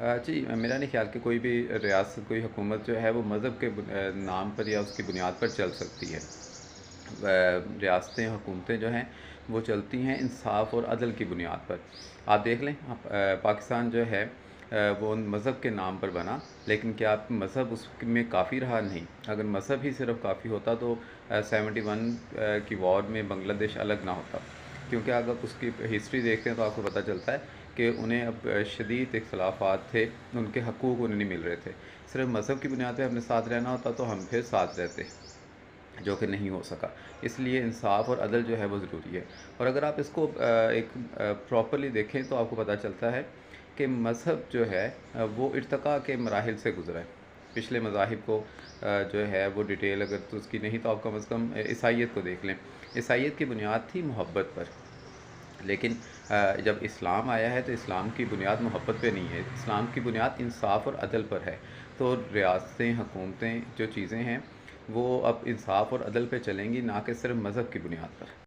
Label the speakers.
Speaker 1: जी, मेरा नहीं ख़्याल कि कोई भी रियासत, कोई हुकूमत जो है वो मज़हब के नाम पर या उसकी बुनियाद पर चल सकती है। रियासतें, हुकूमतें जो हैं वो चलती हैं इंसाफ़ और अदल की बुनियाद पर। आप देख लें, पाकिस्तान जो है वो मज़हब के नाम पर बना, लेकिन क्या मज़हब उसमें काफ़ी रहा? नहीं। अगर मज़हब ही सिर्फ़ काफ़ी होता तो 71 की वॉर में बांग्लादेश अलग ना होता। क्योंकि अगर उसकी हिस्ट्री देखते हैं तो आपको पता चलता है कि उन्हें अब शदीद इख्तलाफात थे, उनके हकूक़ उन्हें नहीं मिल रहे थे। सिर्फ़ मज़हब की बुनियाद पे अपने साथ रहना होता तो हम फिर साथ रहते, जो कि नहीं हो सका। इसलिए इंसाफ़ और अदल जो है वो ज़रूरी है। और अगर आप इसको एक प्रॉपर्ली देखें तो आपको पता चलता है कि मज़हब जो है वो इर्तिक़ा के मराहिल से गुज़रा है। पिछले मज़ाहिब को जो है वो डिटेल अगर तो उसकी नहीं तो आप कम से कम ईसाईयत को देख लें। ईसाईयत की बुनियाद थी मोहब्बत पर। लेकिन जब इस्लाम आया है तो इस्लाम की बुनियाद मोहब्बत पे नहीं है, इस्लाम की बुनियाद इंसाफ़ और अदल पर है। तो रियासतें, हुकूमतें जो चीज़ें हैं वो अब इंसाफ़ और अदल पे चलेंगी, ना कि सिर्फ़ मज़हब की बुनियाद पर।